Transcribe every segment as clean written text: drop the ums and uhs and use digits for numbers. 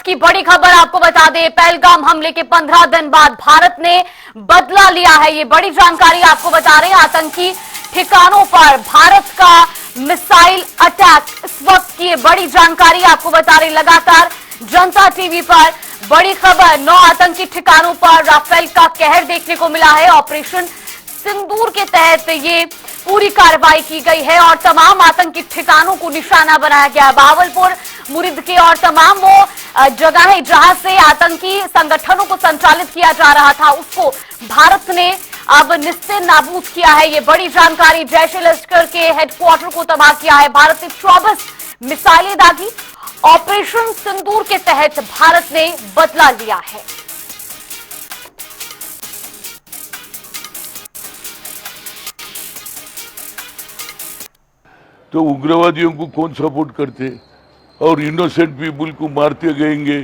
वक्त की बड़ी खबर आपको बता दें, पहलगाम हमले के 15 दिन बाद भारत ने बदला लिया है। ये बड़ी जानकारी आपको बता रहे हैं। आतंकी ठिकानों पर भारत का मिसाइल अटैक, इस वक्त की ये बड़ी जानकारी आपको बता रहे। लगातार जनता टीवी पर बड़ी खबर, 9 आतंकी ठिकानों पर राफेल का कहर देखने को मिला है। ऑपरेशन सिंदूर के तहत ये पूरी कार्रवाई की गई है और तमाम आतंकी ठिकानों को निशाना बनाया गया है। भावलपुर, मुरीद के और तमाम वो जगहें जहां से आतंकी संगठनों को संचालित किया जा रहा था, उसको भारत ने अब निस्ते नाबूद किया है। ये बड़ी जानकारी। जैश ए लश्कर के हेडक्वार्टर को तबाह किया है। भारत ने 24 मिसाइलें दागी। ऑपरेशन सिंदूर के तहत भारत ने बदला लिया है। तो उग्रवादियों को कौन सपोर्ट करते और इनोसेंट पीपुल को मारते गएंगे,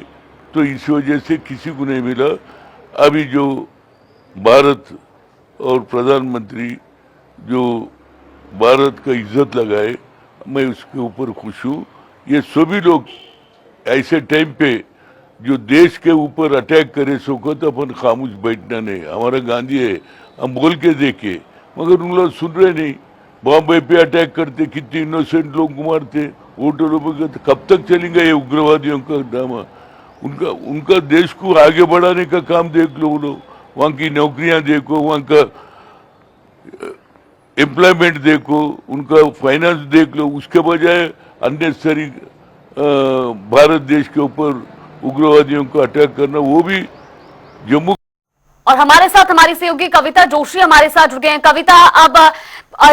तो इस वजह से किसी को नहीं मिला। अभी जो भारत और प्रधानमंत्री जो भारत का इज्जत लगाए, मैं उसके ऊपर खुश हूँ। ये सभी लोग ऐसे टाइम पे जो देश के ऊपर अटैक करे सको तो अपन खामोश बैठना नहीं। हमारा गांधी है, हम बोल के देखे, मगर उन लोग सुन रहे नहीं। बॉम्बे पे अटैक करते, कितने इनोसेंट लोग को मारते, होटलों पे। कब तक चलेंगे ये उग्रवादियों का ड्रामा? उनका देश को आगे बढ़ाने का काम देख लो। लोग वहाँ की नौकरियां देखो, वहाँ का एम्प्लॉयमेंट देखो, उनका फाइनेंस देख लो। उसके बजाय अननेसेसरी भारत देश के ऊपर उग्रवादियों को अटैक करना, वो भी जम्मू। और हमारे साथ हमारी सहयोगी कविता जोशी हमारे साथ जुड़ गए हैं। कविता, अब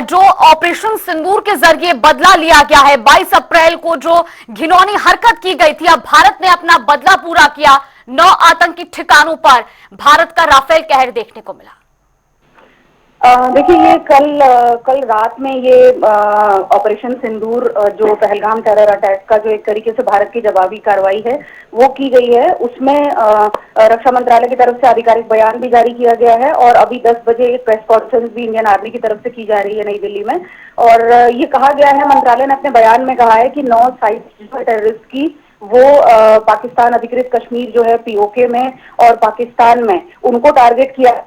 जो ऑपरेशन सिंदूर के जरिए बदला लिया गया है, 22 अप्रैल को जो घिनौनी हरकत की गई थी, अब भारत ने अपना बदला पूरा किया। 9 आतंकी ठिकानों पर भारत का राफेल कहर देखने को मिला। देखिए, ये कल रात में ये ऑपरेशन सिंदूर जो पहलगाम टेरर अटैक का जो एक तरीके से भारत की जवाबी कार्रवाई है वो की गई है। उसमें रक्षा मंत्रालय की तरफ से आधिकारिक बयान भी जारी किया गया है और अभी 10 बजे एक प्रेस कॉन्फ्रेंस भी इंडियन आर्मी की तरफ से की जा रही है नई दिल्ली में। और ये कहा गया है, मंत्रालय ने अपने बयान में कहा है कि 9 साइट्स टेररिस्ट की वो पाकिस्तान अधिकृत कश्मीर जो है पीओके में और पाकिस्तान में उनको टारगेट किया।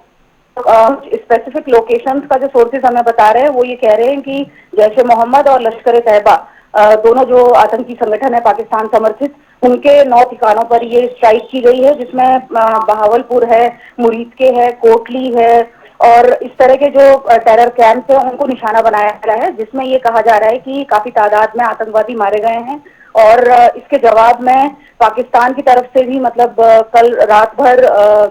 स्पेसिफिक लोकेशंस का जो सोर्सेज हमें बता रहे हैं वो ये कह रहे हैं कि जैश ए मोहम्मद और लश्कर ए तैयबा दोनों जो आतंकी संगठन है पाकिस्तान समर्थित, उनके 9 ठिकानों पर ये स्ट्राइक की गई है, जिसमें बहावलपुर है, मुरीद के है, कोटली है और इस तरह के जो टेरर कैंप है उनको निशाना बनाया गया है, जिसमें ये कहा जा रहा है कि काफी तादाद में आतंकवादी मारे गए हैं। और इसके जवाब में पाकिस्तान की तरफ से भी मतलब कल रात भर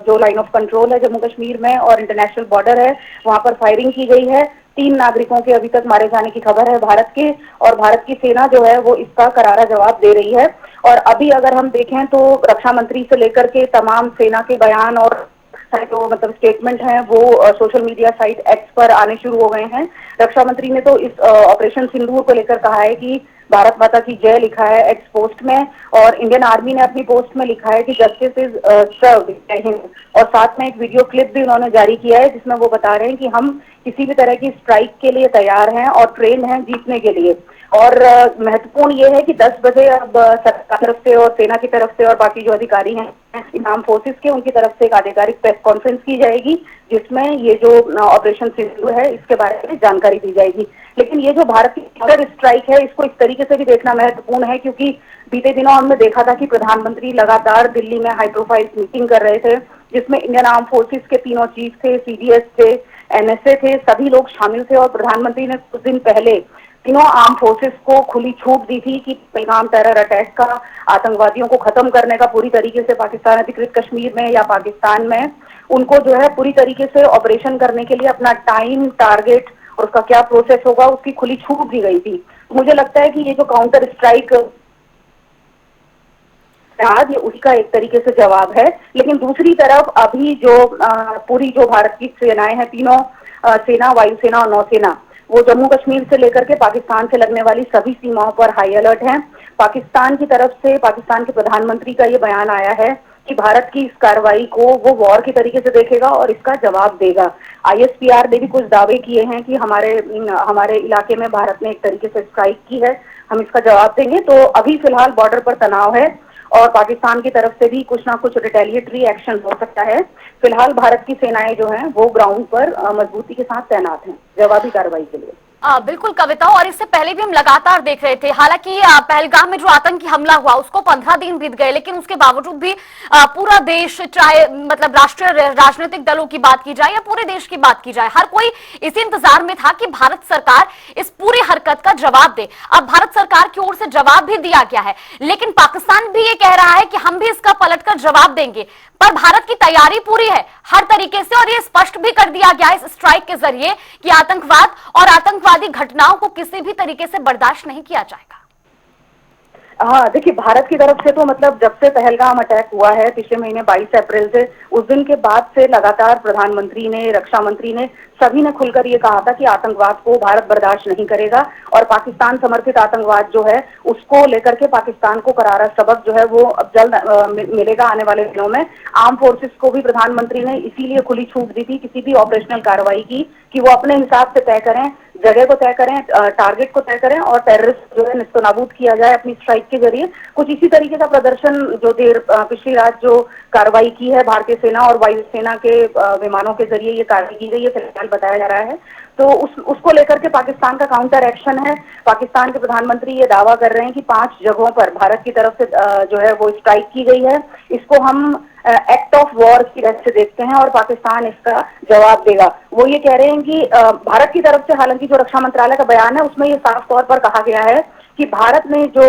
जो लाइन ऑफ कंट्रोल है जम्मू कश्मीर में और इंटरनेशनल बॉर्डर है वहां पर फायरिंग की गई है। 3 नागरिकों के अभी तक मारे जाने की खबर है भारत के, और भारत की सेना जो है वो इसका करारा जवाब दे रही है। और अभी अगर हम देखें तो रक्षा मंत्री से लेकर के तमाम सेना के बयान और जो मतलब स्टेटमेंट हैं वो सोशल मीडिया साइट एक्स पर आने शुरू हो गए हैं। रक्षा मंत्री ने तो इस ऑपरेशन सिंदूर को लेकर कहा है कि भारत माता की जय लिखा है एक्स पोस्ट में, और इंडियन आर्मी ने अपनी पोस्ट में लिखा है कि जस्टिस इज सर्व्ड, जय हिंद। और साथ में एक वीडियो क्लिप भी उन्होंने जारी किया है जिसमें वो बता रहे हैं कि हम किसी भी तरह की स्ट्राइक के लिए तैयार हैं और ट्रेन हैं जीतने के लिए। और महत्वपूर्ण ये है कि 10 बजे अब सरकार की तरफ से और सेना की तरफ से और बाकी जो अधिकारी हैं आर्म फोर्सेस के, उनकी तरफ से एक आधिकारिक प्रेस कॉन्फ्रेंस की जाएगी जिसमें ये जो ऑपरेशन सिंदूर है इसके बारे में जानकारी दी जाएगी। लेकिन ये जो भारत की टेरर स्ट्राइक है इसको इस तरीके से भी देखना महत्वपूर्ण है, क्योंकि बीते दिनों हमने देखा था कि प्रधानमंत्री लगातार दिल्ली में हाई प्रोफाइल मीटिंग कर रहे थे, जिसमें इंडियन आर्म फोर्सेस के तीनों चीफ थे, सीडीएस थे, एनएसए थे, सभी लोग शामिल थे। और प्रधानमंत्री ने कुछ दिन पहले तीनों आर्म फोर्सेस को खुली छूट दी थी कि पहलगाम टेरर अटैक का, आतंकवादियों को खत्म करने का पूरी तरीके से पाकिस्तान अधिकृत कश्मीर में या पाकिस्तान में उनको जो है पूरी तरीके से ऑपरेशन करने के लिए अपना टाइम, टारगेट और उसका क्या प्रोसेस होगा उसकी खुली छूट दी गई थी। मुझे लगता है कि ये जो काउंटर स्ट्राइक ये उसका एक तरीके से जवाब है। लेकिन दूसरी तरफ अभी जो पूरी जो भारत की सेनाएं हैं, तीनों सेना, वायुसेना और नौसेना, वो जम्मू कश्मीर से लेकर के पाकिस्तान से लगने वाली सभी सीमाओं पर हाई अलर्ट हैं। पाकिस्तान की तरफ से पाकिस्तान के प्रधानमंत्री का ये बयान आया है कि भारत की इस कार्रवाई को वो वॉर की तरीके से देखेगा और इसका जवाब देगा। आईएसपीआर ने भी कुछ दावे किए हैं कि हमारे इलाके में भारत ने एक तरीके से स्ट्राइक की है, हम इसका जवाब देंगे। तो अभी फिलहाल बॉर्डर पर तनाव है और पाकिस्तान की तरफ से भी कुछ ना कुछ रिटेलिएटरी एक्शन हो सकता है। फिलहाल भारत की सेनाएं जो हैं वो ग्राउंड पर मजबूती के साथ तैनात हैं जवाबी कार्रवाई के लिए। बिल्कुल कविता, और इससे पहले भी हम लगातार देख रहे थे, हालांकि पहलगाम में जो आतंकी हमला हुआ उसको 15 दिन बीत गए, लेकिन उसके बावजूद भी पूरा देश, चाहे मतलब राष्ट्रीय राजनीतिक दलों की बात की जाए या पूरे देश की बात की जाए, हर कोई इसी इंतजार में था कि भारत सरकार इस पूरी हरकत का जवाब दे। अब भारत सरकार की ओर से जवाब भी दिया गया है, लेकिन पाकिस्तान भी ये कह रहा है कि हम भी इसका पलटकर जवाब देंगे। पर भारत की तैयारी पूरी है हर तरीके से, और ये स्पष्ट भी कर दिया गया इस स्ट्राइक के जरिए कि आतंकवाद और आतंकवादी घटनाओं को किसी भी तरीके से बर्दाश्त नहीं किया जाएगा। हाँ, देखिए, भारत की तरफ से तो मतलब जब से पहलगाम अटैक हुआ है पिछले महीने 22 अप्रैल से, उस दिन के बाद से लगातार प्रधानमंत्री ने, रक्षा मंत्री ने, सभी ने खुलकर ये कहा था कि आतंकवाद को भारत बर्दाश्त नहीं करेगा और पाकिस्तान समर्थित आतंकवाद जो है उसको लेकर के पाकिस्तान को करारा सबक जो है वो अब जल्द मिलेगा आने वाले दिनों में। आर्म फोर्सेस को भी प्रधानमंत्री ने इसीलिए खुली छूट दी थी किसी भी ऑपरेशनल कार्रवाई की कि वो अपने हिसाब से तय करें, जगह को तय करें, टारगेट को तय करें और टेररिस्ट जो है निस्तनाबूद किया जाए अपनी स्ट्राइक के जरिए। कुछ इसी तरीके का प्रदर्शन जो पिछली रात जो कार्रवाई की है भारतीय सेना और वायुसेना के विमानों के जरिए ये कार्रवाई की गई है, फिलहाल बताया जा रहा है। तो उसको लेकर के पाकिस्तान का काउंटर एक्शन है। पाकिस्तान के प्रधानमंत्री ये दावा कर रहे हैं कि 5 जगहों पर भारत की तरफ से जो है वो स्ट्राइक की गई है। इसको हम एक्ट ऑफ वॉर की तरह से देखते हैं और पाकिस्तान इसका जवाब देगा। वो ये कह रहे हैं कि भारत की तरफ से, हालांकि जो रक्षा मंत्रालय का बयान है उसमें ये साफ तौर पर कहा गया है कि भारत ने जो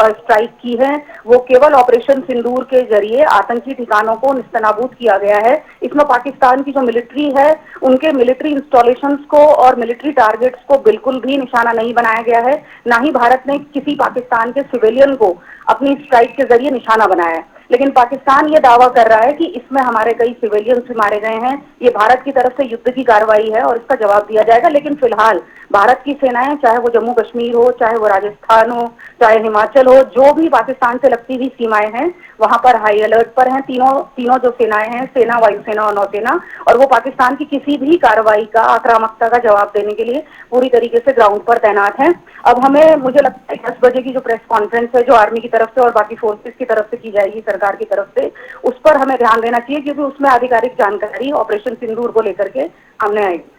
स्ट्राइक की है वो केवल ऑपरेशन सिंदूर के जरिए आतंकी ठिकानों को निस्तनाबूद किया गया है। इसमें पाकिस्तान की जो मिलिट्री है उनके मिलिट्री इंस्टॉलेशंस को और मिलिट्री टारगेट्स को बिल्कुल भी निशाना नहीं बनाया गया है, ना ही भारत ने किसी पाकिस्तान के सिविलियन को अपनी स्ट्राइक के जरिए निशाना बनाया है। लेकिन पाकिस्तान ये दावा कर रहा है कि इसमें हमारे कई सिविलियंस मारे गए हैं, ये भारत की तरफ से युद्ध की कार्रवाई है और इसका जवाब दिया जाएगा। लेकिन फिलहाल भारत की सेनाएं, चाहे वो जम्मू कश्मीर हो, चाहे वो राजस्थान हो, चाहे हिमाचल हो, जो भी पाकिस्तान से लगती हुई सीमाएं हैं वहां पर हाई अलर्ट पर हैं। तीनों जो सेनाएं हैं, सेना, वायुसेना और नौसेना, और वो पाकिस्तान की किसी भी कार्रवाई का, आक्रामकता का जवाब देने के लिए पूरी तरीके से ग्राउंड पर तैनात हैं। अब हमें, मुझे लगता है 10 बजे की जो प्रेस कॉन्फ्रेंस है जो आर्मी की तरफ से और बाकी फोर्सेस की तरफ से की जाएगी, सरकार की तरफ से, उस पर हमें ध्यान देना चाहिए क्योंकि उसमें आधिकारिक जानकारी ऑपरेशन सिंदूर को लेकर के सामने आएगी।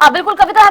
बिल्कुल कविता,